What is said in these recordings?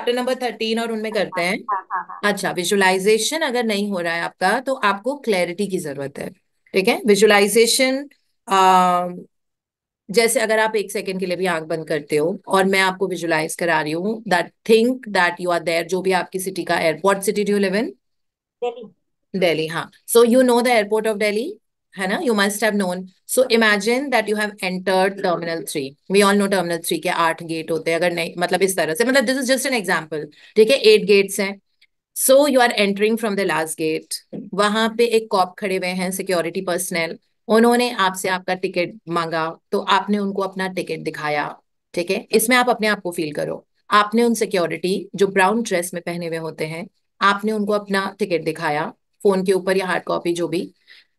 Chapter number 13 और उनमें करते हाँ हैं। हाँ हाँ हाँ। अच्छा, विजुअलाइजेशन अगर नहीं हो रहा है आपका तो आपको क्लैरिटी की जरूरत है। ठीक है, विजुअलाइजेशन जैसे अगर आप एक सेकंड के लिए भी आंख बंद करते हो और मैं आपको विजुअलाइज करा रही हूँ that think that you are there, जो भी आपकी सिटी का airport, city do you live in? Delhi. Delhi, हाँ। So you know the airport of Delhi, है ना? You must have known. So imagine that you have entered terminal 3। We all know terminal 3 के 8 gate होते हैं, अगर नहीं मतलब इस तरह से, मतलब this is just an example. ठीक है, 8 गेट्स हैं। So you are entering from the last gate. वहां पे एक कॉप खड़े हुए हैं, सिक्योरिटी पर्सनल। उन्होंने आपसे आपका टिकट मांगा, तो आपने उनको अपना टिकट दिखाया। ठीक है, इसमें आप अपने आप को फील करो। आपने उन सिक्योरिटी जो ब्राउन ड्रेस में पहने हुए होते हैं, आपने उनको अपना टिकट दिखाया, फोन के ऊपर या हार्ड कॉपी जो भी।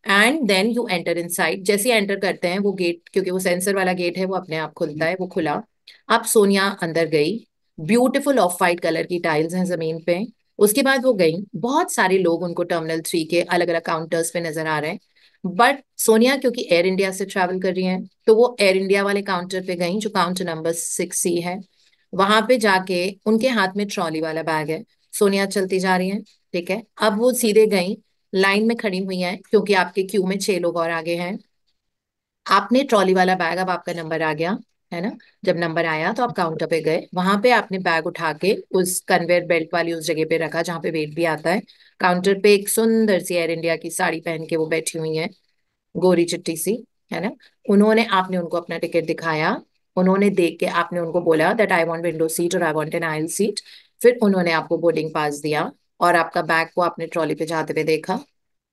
And then you enter inside. जैसे एंटर करते हैं वो गेट, क्योंकि वो सेंसर वाला गेट है, वो अपने आप खुलता है, वो खुला। अब सोनिया अंदर गई। ब्यूटीफुल ऑफ वाइट कलर की टाइल्स हैं जमीन पे। उसके बाद वो गई, बहुत सारे लोग उनको टर्मिनल 3 के अलग अलग काउंटर्स पे नजर आ रहे हैं। बट सोनिया क्योंकि एयर इंडिया से ट्रैवल कर रही है, तो वो एयर इंडिया वाले काउंटर पे गई जो काउंटर नंबर 6C है। वहां पे जाके उनके हाथ में ट्रॉली वाला बैग है। सोनिया चलती जा रही है। ठीक है, अब वो सीधे गई, लाइन में खड़ी हुई हैं क्योंकि आपके क्यू में 6 लोग और आगे हैं। आपने ट्रॉली वाला बैग, अब आपका नंबर आ गया, है ना? जब नंबर आया तो आप काउंटर पे गए, वहां पे आपने बैग उठा के उस कन्वेयर बेल्ट वाली उस जगह पे रखा जहाँ पे वेट भी आता है। काउंटर पे एक सुंदर सी एयर इंडिया की साड़ी पहन के वो बैठी हुई है, गोरी चिट्टी सी, है ना? उन्होंने, आपने उनको अपना टिकट दिखाया। उन्होंने देख के आपने उनको बोला that I want window seat और I want an aisle seat. फिर उन्होंने आपको बोर्डिंग पास दिया और आपका बैग को आपने ट्रॉली पे जाते हुए देखा।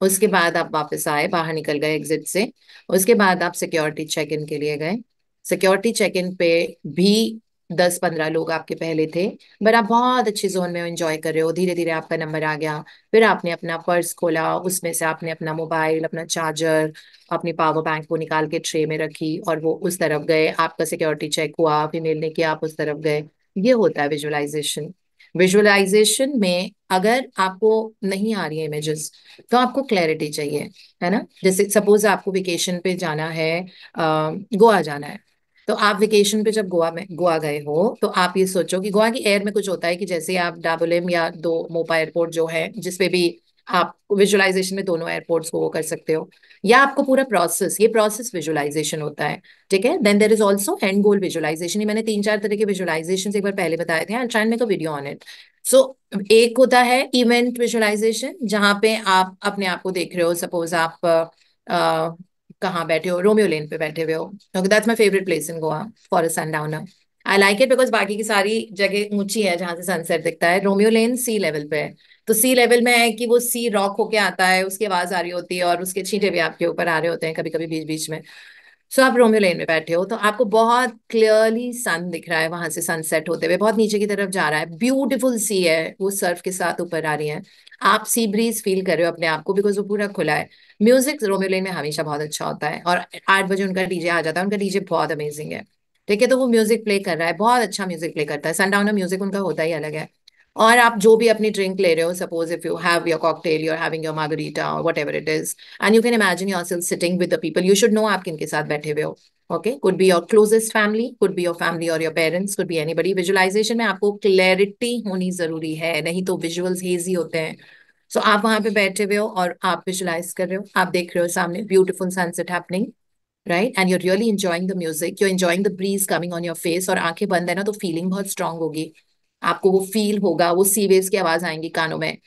उसके बाद आप वापस आए, बाहर निकल गए एग्जिट से। उसके बाद आप सिक्योरिटी चेक इन के लिए गए। सिक्योरिटी चेक इन पे भी 10-15 लोग आपके पहले थे। पर आप बहुत अच्छी जोन में एंजॉय कर रहे हो, धीरे धीरे आपका नंबर आ गया। फिर आपने अपना पर्स खोला, उसमें से आपने अपना मोबाइल, अपना चार्जर, अपनी पावर बैंक को निकाल के ट्रे में रखी और वो उस तरफ गए। आपका सिक्योरिटी चेक हुआ, फीमेल ने किया, आप उस तरफ गए। ये होता है विजुअलाइजेशन। विजुअलाइजेशन में अगर आपको नहीं आ रही है इमेजेस, तो आपको क्लैरिटी चाहिए, है ना? जैसे सपोज आपको वेकेशन पे जाना है, गोवा जाना है। तो आप वेकेशन पे जब गोवा गए हो, तो आप ये सोचो कि गोवा की एयर में कुछ होता है कि जैसे आप डाबोलिम या दो मोपा एयरपोर्ट जो है, जिसपे भी आप विजुअलाइजेशन में दोनों एयरपोर्ट्स को वो कर सकते हो, या आपको पूरा प्रोसेस, ये प्रोसेस विजुअलाइजेशन होता है। ठीक है, then there is also and goal visualisation. ये मैंने 3-4 तरह के विजुअलाइजेशन एक बार पहले बताए थे, I try make a video on it. So एक होता है इवेंट विजुअलाइजेशन, जहां पे आप अपने आप को देख रहे हो। सपोज आप कहाँ बैठे हो, रोमियो लेन पे बैठे हुए हो, क्योंकि that's my favourite place in Goa for a sundowner. I like it because बाकी की सारी जगह ऊंची है जहां से सनसेट दिखता है, रोमियो लेन सी लेवल पे है। तो सी लेवल में है कि वो सी रॉक होके आता है, उसकी आवाज आ रही होती है और उसके छींटे भी आपके ऊपर आ रहे होते हैं कभी कभी बीच बीच में। सो आप रोमियो लेन में बैठे हो, तो आपको बहुत क्लियरली सन दिख रहा है, वहां से सनसेट होते हुए बहुत नीचे की तरफ जा रहा है, ब्यूटीफुल सी है, वो सर्फ के साथ ऊपर आ रही है। आप सी ब्रीज फील कर रहे हो अपने आप को बिकॉज वो पूरा खुला है। म्यूजिक रोमियो लेन में हमेशा बहुत अच्छा होता है, और 8 बजे उनका डीजे आ जाता है, उनका डीजे बहुत अमेजिंग है। ठीक है, तो वो म्यूजिक प्ले कर रहा है, बहुत अच्छा म्यूजिक प्ले करता है, सनडाउनर म्यूजिक उनका होता ही अलग है। और आप जो भी अपनी ड्रिंक ले रहे हो, suppose if you have your cocktail, you are having your margarita और whatever it is, and you can imagine yourself sitting with the people, you should know आप किन के साथ बैठे हुए हो। Okay, could be your closest family, could be your family और your parents, could be anybody. Visualisation में आपको क्लैरिटी होनी जरूरी है, नहीं तो विजुअल्स हेजी होते हैं। सो आप वहां पे बैठे हुए हो और आप विजुअलाइज कर रहे हो, आप देख रहे हो सामने beautiful sunset happening, right? And you're really enjoying the music, you enjoying the breeze coming on your face, और आंखें बंद है ना तो फीलिंग बहुत स्ट्रांग होगी। आपको वो फील होगा, वो सी वेव्स की आवाज आएंगी कानों में।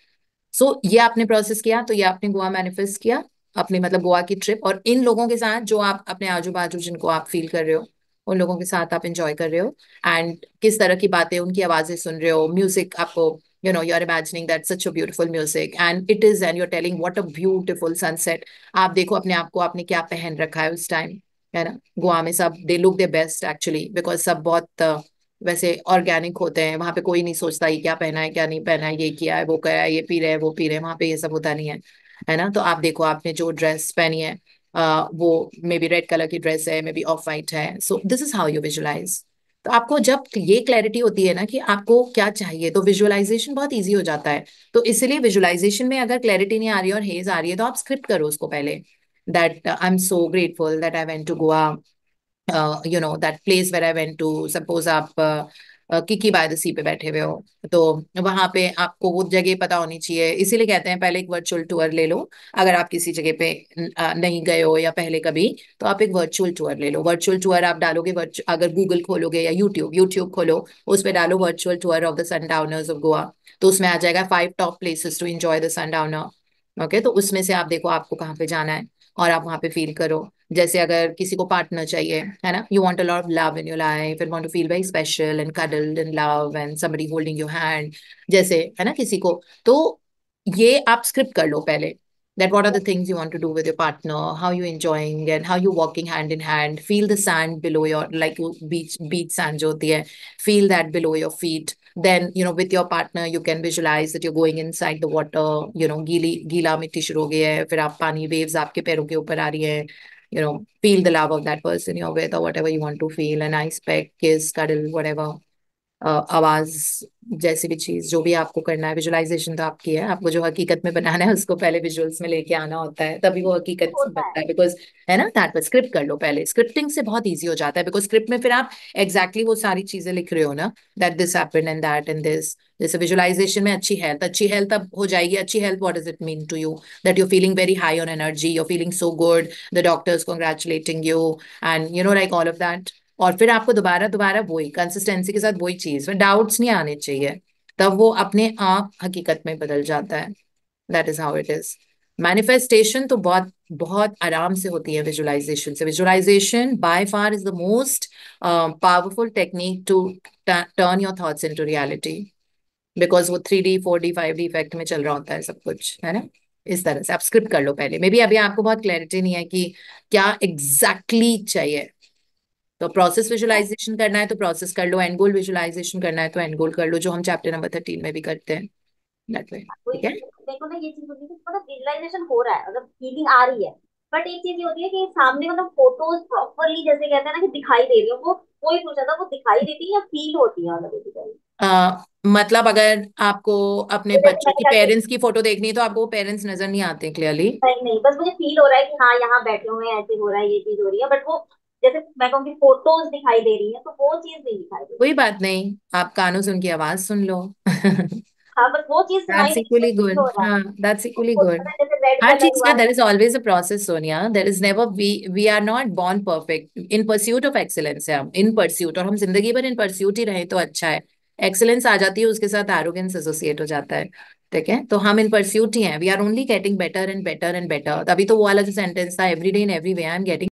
सो ये आपने प्रोसेस किया, तो ये आपने गोवा मैनिफेस्ट किया, अपने मतलब गोवा की ट्रिप, और इन लोगों के साथ जो आप अपने आजू बाजू जिनको आप फील कर रहे हो, उन लोगों के साथ आप एंजॉय कर रहे हो। एंड किस तरह की बातें, उनकी आवाजें सुन रहे हो, म्यूजिक आपको, you are imagining that such a beautiful music and it is, and you are telling what a beautiful sunset. आप देखो अपने आप को, आपने क्या पहन रखा है उस टाइम, है ना? गोवा में सब they look their best actually, because सब बहुत वैसे ऑर्गेनिक होते हैं, वहां पे कोई नहीं सोचता ये क्या पहना है क्या नहीं पहना है, ये किया है वो क्या है, ये पी रहे हैं वो पी रहे हैं, वहां पे ये सब होता नहीं है ना? तो आप देखो आपने जो ड्रेस पहनी है, वो मे बी रेड कलर की ड्रेस है, मे बी ऑफ वाइट है। So this is how you visualise. तो आपको जब ये क्लैरिटी होती है ना कि आपको क्या चाहिए, तो विजुअलाइजेशन बहुत ईजी हो जाता है। तो इसलिए विजुअलाइजेशन में अगर क्लैरिटी नहीं आ रही है और हेज आ रही है, तो आप स्क्रिप्ट करो उसको पहले, that I am so grateful that I went to Goa, that place where I went to, suppose आप किकी बाय द सी पे बैठे हुए हो, तो वहां पे आपको वो जगह पता होनी चाहिए। इसीलिए कहते हैं पहले एक वर्चुअल टूर ले लो। अगर आप किसी जगह पे नहीं गए हो या पहले कभी, तो आप एक वर्चुअल टूर ले लो। वर्चुअल टूर आप डालोगे, अगर गूगल खोलोगे या यूट्यूब खोलो, उस पे डालो virtual tour of the sundowners of Goa, तो उसमें आ जाएगा 5 top places to enjoy the sundowner. Okay, तो उसमें से आप देखो आपको कहाँ पे जाना है और आप वहां पे फील करो। जैसे अगर किसी को पार्टनर चाहिए, है ना, you want a lot of love in your life and want to feel very special and cuddled in love and somebody holding your hand, जैसे, है ना, किसी को, तो ये आप स्क्रिप्ट कर लो पहले, that what are the things you want to do with your partner, how you enjoying and how you walking hand in hand, feel the sand below your, like you beach sand जो होती है, feel that below your feet. Then with your partner you can visualize that you're going inside the water, गीली गीला मिट्टी शुरू हो गई है, फिर आप पानी, वेव्स आपके पैरों के ऊपर आ रही है, feel the love of that person you're with or whatever you want to feel, a nice peck, kiss, cuddle, whatever, आवाज, जैसी भी चीज, जो भी आपको करना है, विजुअलाइजेशन तो आपकी है, आपको जो हकीकत में बनाना है उसको पहले विजुअल्स में लेके आना होता है, तभी वो हकीकत होता है। बनता है, बिकॉज, है ना, दैट पर स्क्रिप्ट कर लो पहले। स्क्रिप्टिंग से बहुत इजी हो जाता है, बिकॉज स्क्रिप्ट में फिर आप एग्जैक्टली वो सारी चीजें लिख रहे हो ना, that this happened and that and this. जैसे विजुअलाइजेशन में अच्छी हेल्थ अब हो जाएगी। अच्छी health, what does it mean to you? That you feeling very high on energy, you feeling so good, the doctors congratulating you, and like all of that. और फिर आपको दोबारा दोबारा वही कंसिस्टेंसी के साथ वही चीज, फिर डाउट्स नहीं आने चाहिए, तब वो अपने आप हकीकत में बदल जाता है। That is how it is. Manifestation तो बहुत बहुत आराम से होती है विजुअलाइजेशन से। Visualisation by far is the most powerful technique to turn your thoughts into reality, because वो 3D 4D 5D इफेक्ट में चल रहा होता है सब कुछ, है ना। इस तरह से आप स्क्रिप्ट कर लो पहले। मे बी अभी आपको बहुत क्लैरिटी नहीं है कि क्या एग्जैक्टली चाहिए, तो प्रोसेस विजुअलाइजेशन करना है तो प्रोसेस कर लो, एंड गोल विजुअलाइजेशन करना है तो एंड गोल कर लो, जो हम चैप्टर नंबर 13 में भी करते हैं, दैट वे, कोई ठीक है। मेरे को ना ये चीज होती है कि मतलब विजुअलाइजेशन हो रहा है, मतलब फीलिंग आ रही है, बट एक चीज ये होती है कि सामने मतलब फोटोज प्रॉपरली जैसे कहते हैं ना कि दिखाई दे रही हो, वो ही पूछा था, वो दिखाई देती है या फील होती है मतलब बेसिकली। मतलब अगर आपको अपने तो जैसे बच्चों मैंने की कहा कि पेरेंट्स की फोटो देखनी है तो आपको पेरेंट्स नजर नहीं आते क्लियरली। नहीं नहीं, बस मुझे फील हो रहा है कि हाँ यहाँ बैठे हुए हैं, ऐसे हो रहा है, ये चीज हो रही है, बट वो जैसे मैं कहूँ कि फोटोज दिखाई दे रही है, तो वो चीज नहीं दिखाई दे रही। कोई बात नहीं, आप कानों से उनकी आवाज सुन लो। हाँ, बस वो चीज सुनाई That's दे रही है, equally फील good. हो रहा है। हाँ, that's equally होता good. है ना, जैसे रेड हर कलर चीज का हुआ। there is always a process, Sonia. There is never we are not born perfect. In pursuit of excellence है हम, in pursuit, और हम जिंदगी भर in pursuit ही रहे तो अच्छा है। एक्सेलेंस आ जाती है उसके साथ एरोगेंस एसोसिएट हो जाता है। ठीक है, तो हम इन परस्यूट ही हैं, we are only getting better and better and better. तभी तो वो वाला जो सेंटेंस था, every day in every way I am getting